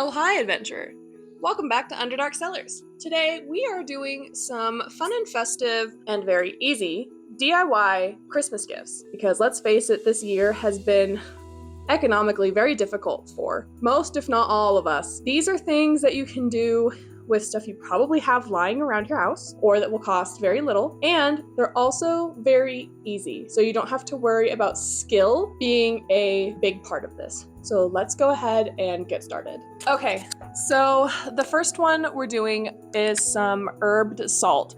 Oh, hi, adventurer. Welcome back to Underdark Cellars. Today, we are doing some fun and festive and very easy DIY Christmas gifts. Because let's face it, this year has been economically very difficult for most, if not all of us. These are things that you can do with stuff you probably have lying around your house or that will cost very little, and they're also very easy, so you don't have to worry about skill being a big part of this. So let's go ahead and get started. Okay, so the first one we're doing is some herbed salt.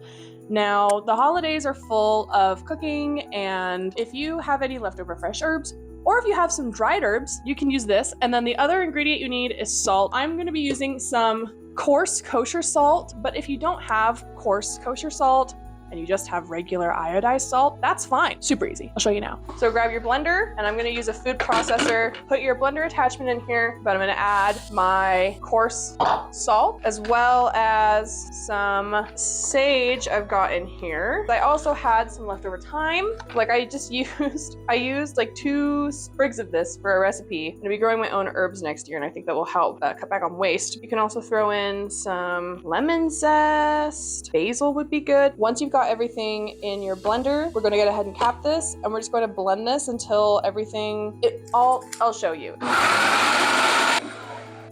Now, the holidays are full of cooking, and if you have any leftover fresh herbs, or if you have some dried herbs, you can use this. And then the other ingredient you need is salt. I'm gonna be using some coarse kosher salt, but if you don't have coarse kosher salt and you just have regular iodized salt, that's fine. Super easy. I'll show you now. So grab your blender, and I'm gonna use a food processor. Put your blender attachment in here, but I'm gonna add my coarse salt as well as some sage I've got in here. I also had some leftover thyme. I used like 2 sprigs of this for a recipe. I'm gonna be growing my own herbs next year, and I think that will help cut back on waste. You can also throw in some lemon zest. Basil would be good. Once you've got everything in your blender, we're going to go ahead and cap this, and we're just going to blend this until I'll show you.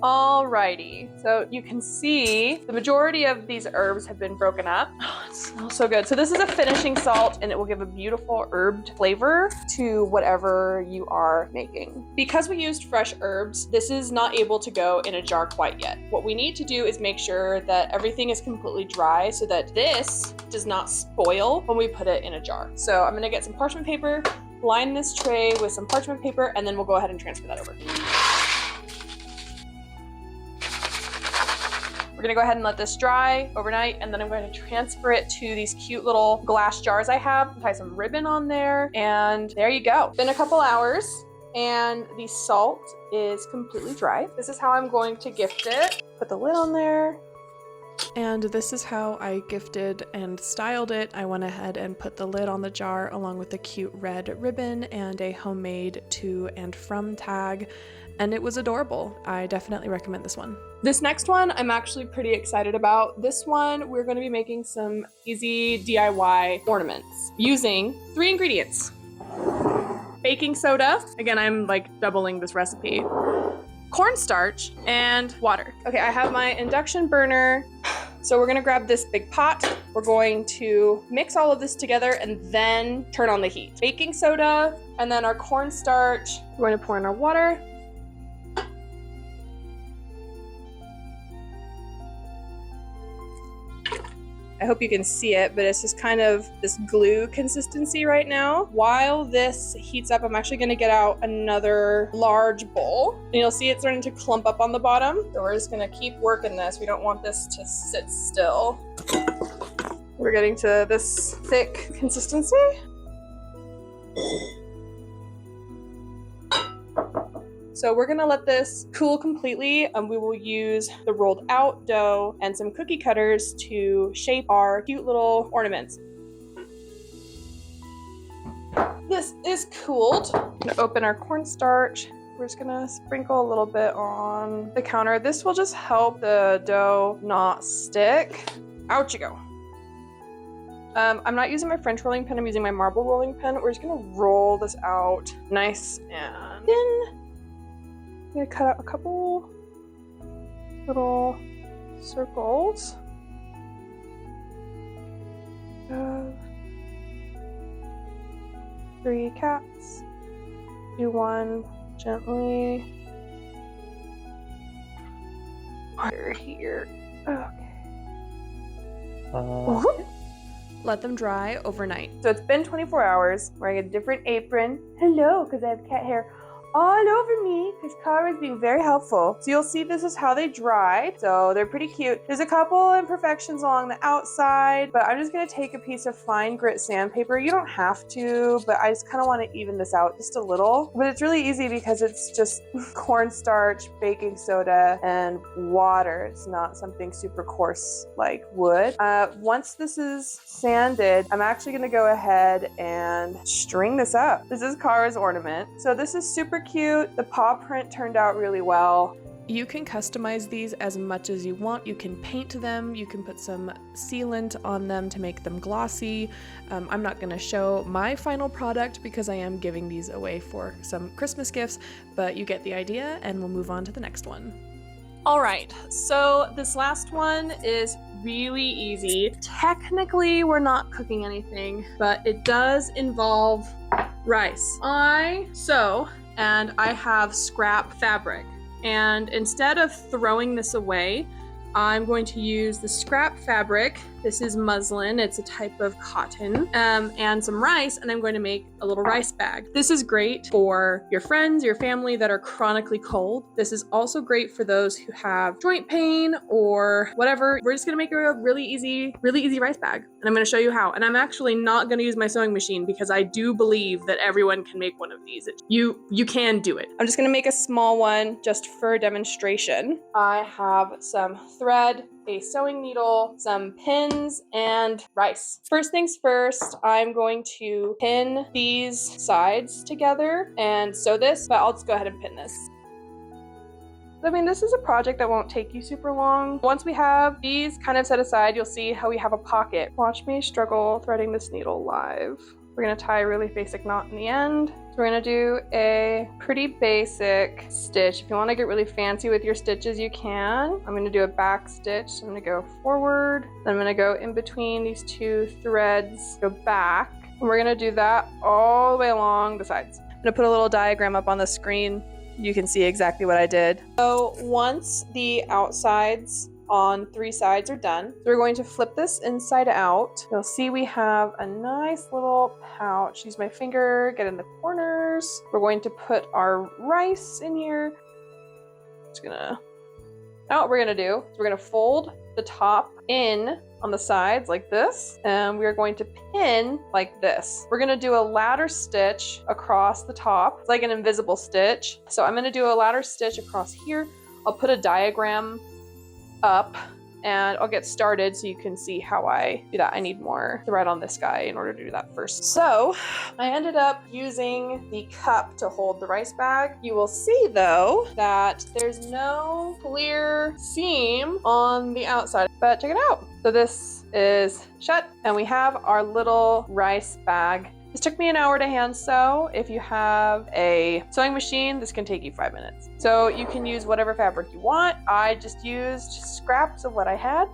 Alrighty, so you can see the majority of these herbs have been broken up. Oh, it smells so good. So this is a finishing salt, and it will give a beautiful herbed flavor to whatever you are making. Because we used fresh herbs, this is not able to go in a jar quite yet. What we need to do is make sure that everything is completely dry so that this does not spoil when we put it in a jar. So I'm gonna get some parchment paper, line this tray with some parchment paper, and then we'll go ahead and transfer that over. We're gonna go ahead and let this dry overnight, and then I'm going to transfer it to these cute little glass jars I have, tie some ribbon on there, and there you go. Been a couple hours, and the salt is completely dry. This is how I'm going to gift it. Put the lid on there. And this is how I gifted and styled it. I went ahead and put the lid on the jar along with a cute red ribbon and a homemade to and from tag, and it was adorable. I definitely recommend this one. This next one I'm actually pretty excited about. This one we're going to be making some easy DIY ornaments using 3 ingredients. Baking soda, again I'm like doubling this recipe, cornstarch, and water. Okay, I have my induction burner. So we're gonna grab this big pot. We're going to mix all of this together and then turn on the heat. Baking soda, and then our cornstarch. We're going to pour in our water. I hope you can see it, but it's just kind of this glue consistency right now. While this heats up, I'm actually gonna get out another large bowl, and you'll see it's starting to clump up on the bottom. So we're just gonna keep working this. We don't want this to sit still. We're getting to this thick consistency. So we're gonna let this cool completely, and we will use the rolled out dough and some cookie cutters to shape our cute little ornaments. This is cooled. I'm gonna open our cornstarch. We're just gonna sprinkle a little bit on the counter. This will just help the dough not stick. Out you go. I'm not using my French rolling pin, I'm using my marble rolling pin. We're just gonna roll this out nice and thin. I'm gonna cut out a couple little circles. 3 cats. Do 1 gently. Here. Okay. Let them dry overnight. So it's been 24 hours, wearing a different apron. Hello, because I have cat hair all over me because Kara's being very helpful. So you'll see this is how they dried. So they're pretty cute. There's a couple imperfections along the outside, but I'm just gonna take a piece of fine grit sandpaper. You don't have to, but I just kind of want to even this out just a little. But it's really easy because it's just cornstarch, baking soda, and water. It's not something super coarse like wood. Once this is sanded, I'm actually gonna go ahead and string this up. This is Kara's ornament. So this is super cute. The paw print turned out really well. You can customize these as much as you want. You can paint them, you can put some sealant on them to make them glossy. I'm not gonna show my final product because I am giving these away for some Christmas gifts, but you get the idea, and we'll move on to the next one. All right, so this last one is really easy. Technically, we're not cooking anything, but it does involve rice. I sew, and I have scrap fabric. And instead of throwing this away, I'm going to use the scrap fabric. This is muslin, it's a type of cotton, and some rice, and I'm going to make a little rice bag. This is great for your friends, your family that are chronically cold. This is also great for those who have joint pain or whatever. We're just gonna make a really easy rice bag, and I'm gonna show you how. And I'm actually not gonna use my sewing machine because I do believe that everyone can make one of these. You can do it. I'm just gonna make a small one just for demonstration. I have some thread, a sewing needle, some pins, and rice. First things first, I'm going to pin these sides together and sew this, but I'll just go ahead and pin this. I mean, this is a project that won't take you super long. Once we have these kind of set aside, you'll see how we have a pocket. Watch me struggle threading this needle live. We're gonna tie a really basic knot in the end. So we're gonna do a pretty basic stitch. If you wanna get really fancy with your stitches, you can. I'm gonna do a back stitch. So I'm gonna go forward, then I'm gonna go in between these two threads, go back. And we're gonna do that all the way along the sides. I'm gonna put a little diagram up on the screen. You can see exactly what I did. So once the outsides on 3 sides are done, so we're going to flip this inside out. You'll see we have a nice little pouch. Use my finger, get in the corners. We're going to put our rice in here. Now what we're gonna do is we're gonna fold the top in on the sides like this, and we're going to pin like this. We're gonna do a ladder stitch across the top. It's like an invisible stitch. So I'm gonna do a ladder stitch across here. I'll put a diagram up and I'll get started so you can see how I do that. I need more thread on this guy in order to do that first. So I ended up using the cup to hold the rice bag. You will see though that there's no clear seam on the outside, but check it out. So this is shut and we have our little rice bag. This took me an hour to hand sew. If you have a sewing machine, this can take you 5 minutes. So you can use whatever fabric you want. I just used scraps of what I had,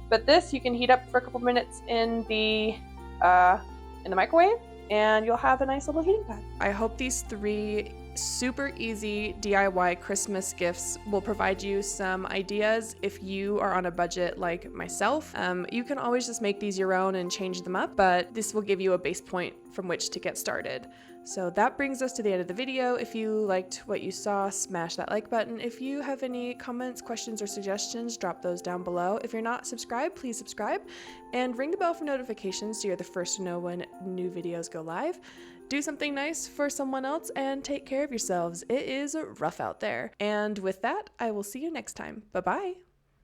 but this you can heat up for a couple minutes in the microwave, and you'll have a nice little heating pad. I hope these 3 super easy DIY Christmas gifts will provide you some ideas if you are on a budget like myself. You can always just make these your own and change them up, but this will give you a base point from which to get started. So that brings us to the end of the video. If you liked what you saw, smash that like button. If you have any comments, questions, or suggestions, drop those down below. If you're not subscribed, please subscribe and ring the bell for notifications so you're the first to know when new videos go live. Do something nice for someone else and take care of yourselves. It is rough out there. And with that, I will see you next time. Bye-bye.